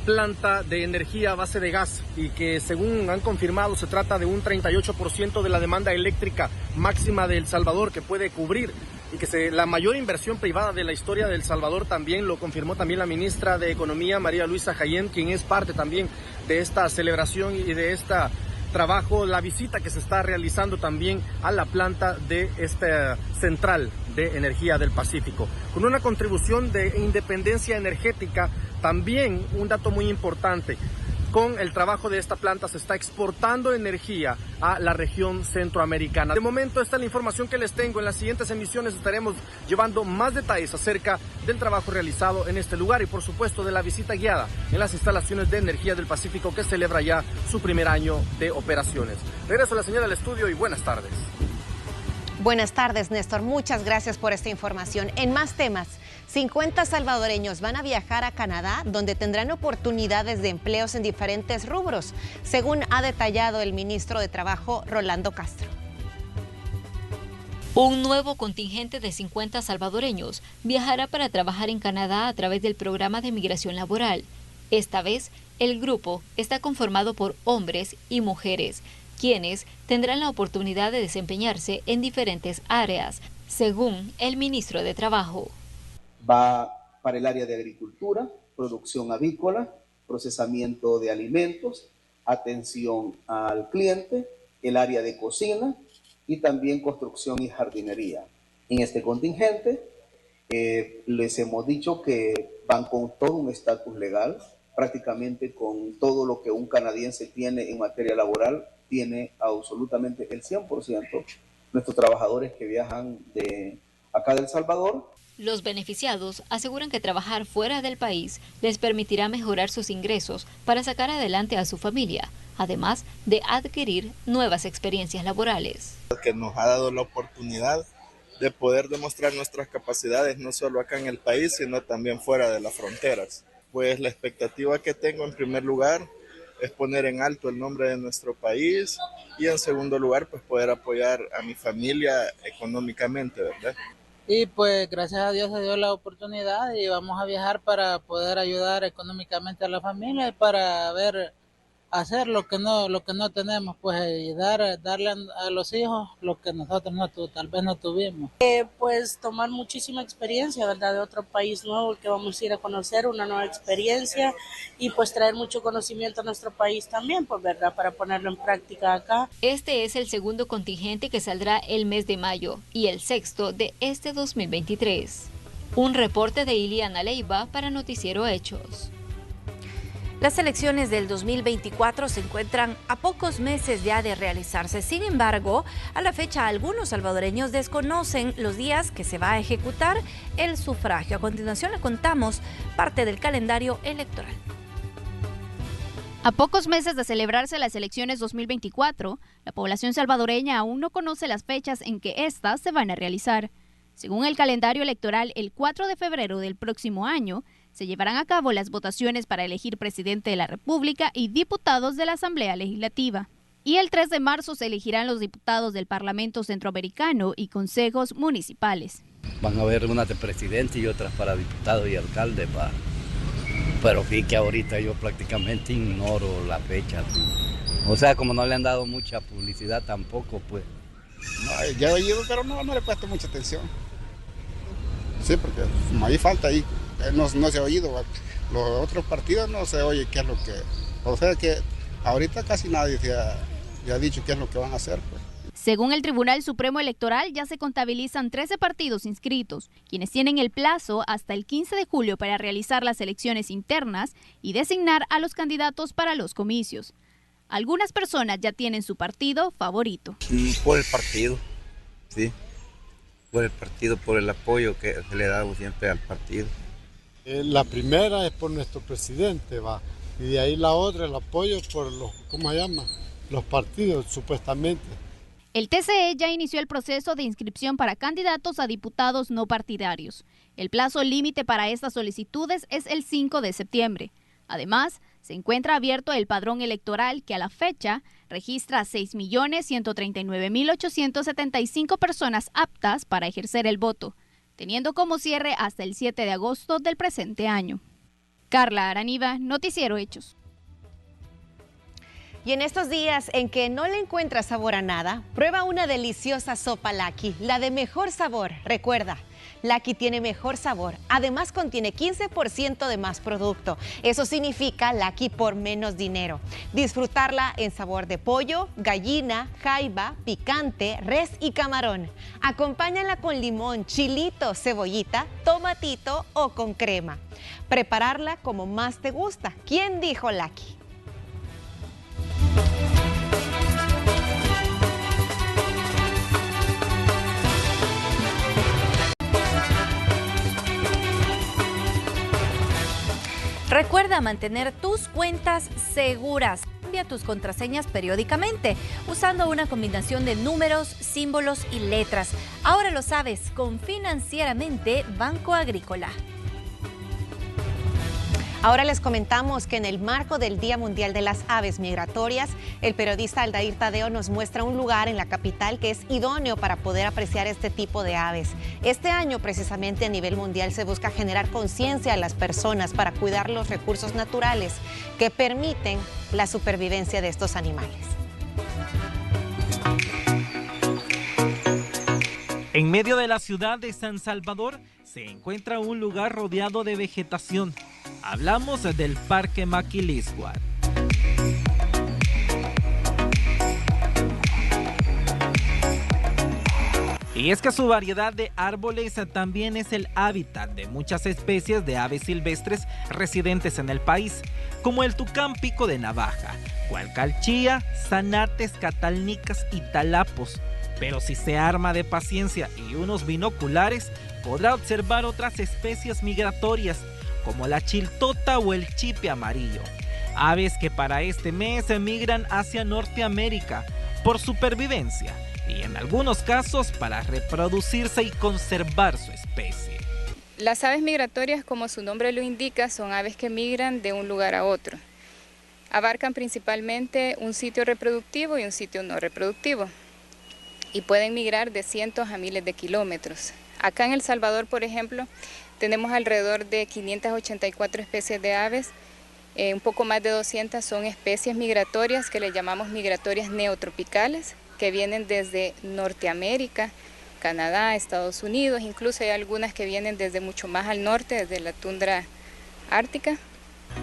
planta de energía a base de gas y que, según han confirmado, se trata de un 38% de la demanda eléctrica máxima de El Salvador que puede cubrir, y que la mayor inversión privada de la historia de El Salvador. También lo confirmó también la ministra de Economía, María Luisa Jaén, quien es parte también de esta celebración y de esta trabajo, la visita que se está realizando también a la planta de esta central de energía del Pacífico, con una contribución de independencia energética. También un dato muy importante: con el trabajo de esta planta se está exportando energía a la región centroamericana. De momento, esta es la información que les tengo. En las siguientes emisiones estaremos llevando más detalles acerca del trabajo realizado en este lugar y, por supuesto, de la visita guiada en las instalaciones de energía del Pacífico, que celebra ya su primer año de operaciones. Regreso a la señal del estudio y buenas tardes. Buenas tardes, Néstor. Muchas gracias por esta información. En más temas, 50 salvadoreños van a viajar a Canadá, donde tendrán oportunidades de empleos en diferentes rubros, según ha detallado el ministro de Trabajo, Rolando Castro. Un nuevo contingente de 50 salvadoreños viajará para trabajar en Canadá a través del programa de migración laboral. Esta vez, el grupo está conformado por hombres y mujeres, quienes tendrán la oportunidad de desempeñarse en diferentes áreas, según el ministro de Trabajo. Va para el área de agricultura, producción avícola, procesamiento de alimentos, atención al cliente, el área de cocina y también construcción y jardinería. En este contingente les hemos dicho que van con todo un estatus legal, prácticamente con todo lo que un canadiense tiene en materia laboral, tiene absolutamente el 100% nuestros trabajadores que viajan de acá de El Salvador. Los beneficiados aseguran que trabajar fuera del país les permitirá mejorar sus ingresos para sacar adelante a su familia, además de adquirir nuevas experiencias laborales. Que nos ha dado la oportunidad de poder demostrar nuestras capacidades no solo acá en el país, sino también fuera de las fronteras. Pues la expectativa que tengo en primer lugar es poner en alto el nombre de nuestro país y en segundo lugar pues poder apoyar a mi familia económicamente, ¿verdad? Y pues gracias a Dios se dio la oportunidad y vamos a viajar para poder ayudar económicamente a la familia y para hacer lo que no tenemos, pues y darle a los hijos lo que nosotros tal vez no tuvimos. Pues tomar muchísima experiencia, ¿verdad? De otro país nuevo que vamos a ir a conocer, una nueva experiencia y pues traer mucho conocimiento a nuestro país también, pues, ¿verdad? Para ponerlo en práctica acá. Este es el segundo contingente que saldrá el mes de mayo y el sexto de este 2023. Un reporte de Iliana Leiva para Noticiero Hechos. Las elecciones del 2024 se encuentran a pocos meses ya de realizarse. Sin embargo, a la fecha algunos salvadoreños desconocen los días que se va a ejecutar el sufragio. A continuación le contamos parte del calendario electoral. A pocos meses de celebrarse las elecciones 2024, la población salvadoreña aún no conoce las fechas en que éstas se van a realizar. Según el calendario electoral, el 4 de febrero del próximo año se llevarán a cabo las votaciones para elegir presidente de la República y diputados de la Asamblea Legislativa. Y el 3 de marzo se elegirán los diputados del Parlamento Centroamericano y consejos municipales. Van a haber unas de presidente y otras para diputado y alcalde, pero sí que ahorita yo prácticamente ignoro la fecha. O sea, como no le han dado mucha publicidad tampoco, pues. No, ya he oído, pero no le he puesto mucha atención. Sí, porque hay falta ahí. No se ha oído. Los otros partidos no se oye qué es lo que... O sea que ahorita casi nadie ya ha dicho qué es lo que van a hacer, pues. Según el Tribunal Supremo Electoral, ya se contabilizan 13 partidos inscritos, quienes tienen el plazo hasta el 15 de julio para realizar las elecciones internas y designar a los candidatos para los comicios. Algunas personas ya tienen su partido favorito. Por el partido, sí. Por el partido, por el apoyo que le damos siempre al partido. La primera es por nuestro presidente, y de ahí la otra, el apoyo por los partidos, supuestamente. El TCE ya inició el proceso de inscripción para candidatos a diputados no partidarios. El plazo límite para estas solicitudes es el 5 de septiembre. Además, se encuentra abierto el padrón electoral que a la fecha registra 6.139.875 personas aptas para ejercer el voto. teniendo como cierre hasta el 7 de agosto del presente año. Carla Araniva, Noticiero Hechos. Y en estos días en que no le encuentras sabor a nada, prueba una deliciosa sopa Lucky, la de mejor sabor. Recuerda, Lucky tiene mejor sabor. Además, contiene 15% de más producto. Eso significa Lucky por menos dinero. Disfrutarla en sabor de pollo, gallina, jaiba, picante, res y camarón. Acompáñala con limón, chilito, cebollita, tomatito o con crema. Prepararla como más te gusta. ¿Quién dijo Lucky? Recuerda mantener tus cuentas seguras. Cambia tus contraseñas periódicamente usando una combinación de números, símbolos y letras. Ahora lo sabes con Financieramente Banco Agrícola. Ahora les comentamos que en el marco del Día Mundial de las Aves Migratorias, el periodista Aldair Tadeo nos muestra un lugar en la capital que es idóneo para poder apreciar este tipo de aves. Este año, precisamente a nivel mundial, se busca generar conciencia a las personas para cuidar los recursos naturales que permiten la supervivencia de estos animales. En medio de la ciudad de San Salvador se encuentra un lugar rodeado de vegetación. Hablamos del Parque Maquilisguat. Y es que su variedad de árboles también es el hábitat de muchas especies de aves silvestres residentes en el país, como el tucán pico de navaja, cualcalchía, zanates, catalnicas y talapos. Pero si se arma de paciencia y unos binoculares, podrá observar otras especies migratorias, como la chiltota o el chipe amarillo, aves que para este mes emigran hacia Norteamérica por supervivencia y en algunos casos para reproducirse y conservar su especie. Las aves migratorias, como su nombre lo indica, son aves que migran de un lugar a otro. Abarcan principalmente un sitio reproductivo y un sitio no reproductivo y pueden migrar de cientos a miles de kilómetros. Acá en El Salvador, por ejemplo, tenemos alrededor de 584 especies de aves, un poco más de 200 son especies migratorias que le llamamos migratorias neotropicales, que vienen desde Norteamérica, Canadá, Estados Unidos, incluso hay algunas que vienen desde mucho más al norte, desde la tundra ártica.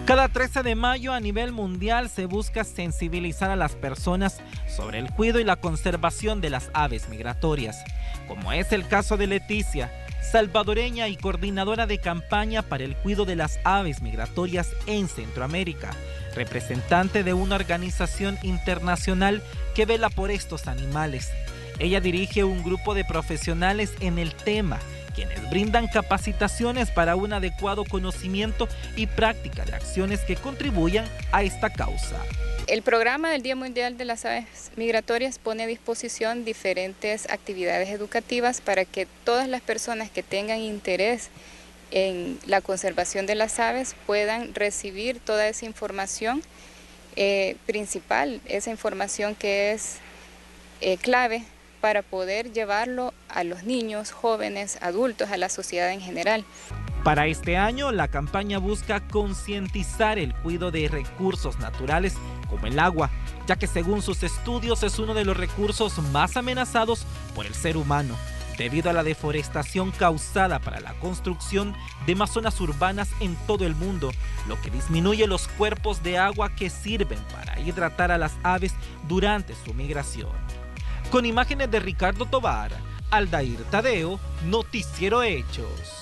Cada 13 de mayo a nivel mundial se busca sensibilizar a las personas sobre el cuidado y la conservación de las aves migratorias, como es el caso de Leticia, salvadoreña y coordinadora de campaña para el cuidado de las aves migratorias en Centroamérica, representante de una organización internacional que vela por estos animales. Ella dirige un grupo de profesionales en el tema, quienes brindan capacitaciones para un adecuado conocimiento y práctica de acciones que contribuyan a esta causa. El programa del Día Mundial de las Aves Migratorias pone a disposición diferentes actividades educativas para que todas las personas que tengan interés en la conservación de las aves puedan recibir toda esa información principal, esa información que es clave para poder llevarlo a los niños, jóvenes, adultos, a la sociedad en general. Para este año, la campaña busca concientizar el cuidado de recursos naturales como el agua, ya que según sus estudios es uno de los recursos más amenazados por el ser humano, debido a la deforestación causada para la construcción de más zonas urbanas en todo el mundo, lo que disminuye los cuerpos de agua que sirven para hidratar a las aves durante su migración. Con imágenes de Ricardo Tobar, Aldair Tadeo, Noticiero Hechos.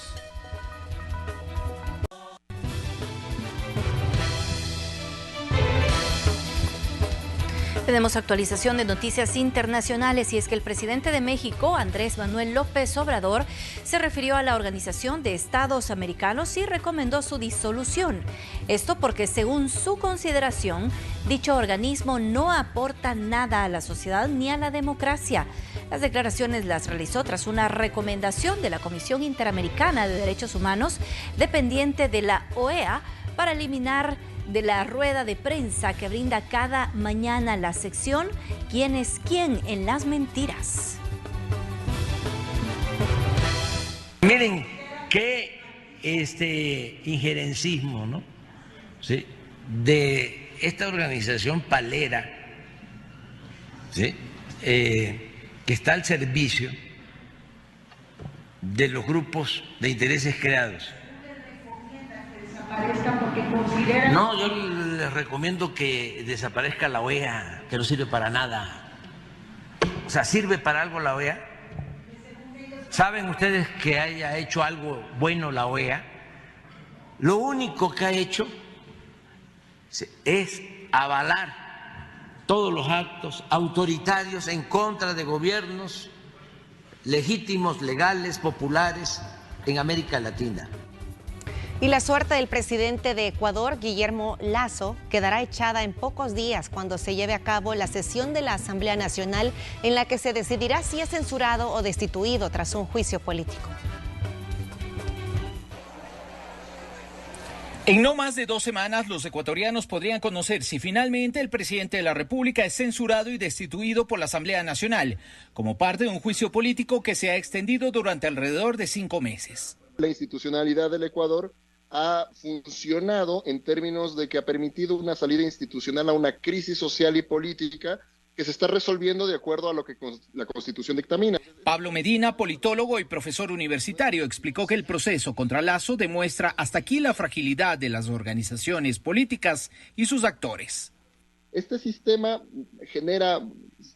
Tenemos actualización de noticias internacionales y es que el presidente de México, Andrés Manuel López Obrador, se refirió a la Organización de Estados Americanos y recomendó su disolución. Esto porque, según su consideración, dicho organismo no aporta nada a la sociedad ni a la democracia. Las declaraciones las realizó tras una recomendación de la Comisión Interamericana de Derechos Humanos, dependiente de la OEA, para eliminar de la rueda de prensa que brinda cada mañana la sección ¿Quién es quién en las mentiras? Miren, qué injerencismo, ¿no? ¿Sí? De esta organización palera, ¿sí? Que está al servicio de los grupos de intereses creados. No, yo les recomiendo que desaparezca la OEA, que no sirve para nada. O sea, ¿sirve para algo la OEA? ¿Saben ustedes que haya hecho algo bueno la OEA? Lo único que ha hecho es avalar todos los actos autoritarios en contra de gobiernos legítimos, legales, populares en América Latina. Y la suerte del presidente de Ecuador, Guillermo Lasso, quedará echada en pocos días cuando se lleve a cabo la sesión de la Asamblea Nacional en la que se decidirá si es censurado o destituido tras un juicio político. En no más de 2 semanas, los ecuatorianos podrían conocer si finalmente el presidente de la República es censurado y destituido por la Asamblea Nacional, como parte de un juicio político que se ha extendido durante alrededor de 5 meses. La institucionalidad del Ecuador ha funcionado en términos de que ha permitido una salida institucional a una crisis social y política que se está resolviendo de acuerdo a lo que la Constitución dictamina. Pablo Medina, politólogo y profesor universitario, explicó que el proceso contra Lasso demuestra hasta aquí la fragilidad de las organizaciones políticas y sus actores. Este sistema genera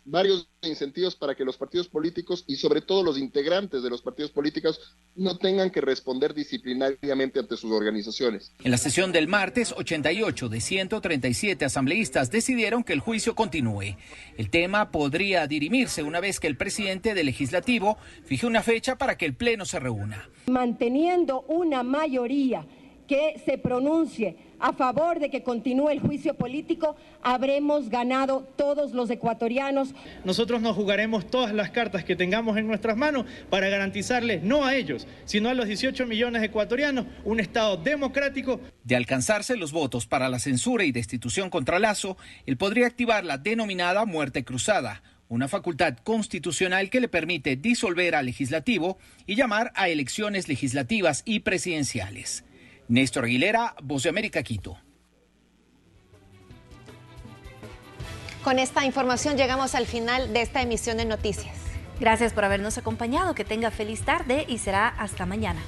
varios incentivos para que los partidos políticos y sobre todo los integrantes de los partidos políticos no tengan que responder disciplinariamente ante sus organizaciones. En la sesión del martes, 88 de 137 asambleístas decidieron que el juicio continúe. El tema podría dirimirse una vez que el presidente del Legislativo fije una fecha para que el Pleno se reúna. Manteniendo una mayoría que se pronuncie a favor de que continúe el juicio político, habremos ganado todos los ecuatorianos. Nosotros nos jugaremos todas las cartas que tengamos en nuestras manos para garantizarles, no a ellos, sino a los 18 millones de ecuatorianos, un Estado democrático. De alcanzarse los votos para la censura y destitución contra Lasso, él podría activar la denominada muerte cruzada, una facultad constitucional que le permite disolver al legislativo y llamar a elecciones legislativas y presidenciales. Néstor Aguilera, Voz de América, Quito. Con esta información llegamos al final de esta emisión de noticias. Gracias por habernos acompañado, que tenga feliz tarde y será hasta mañana.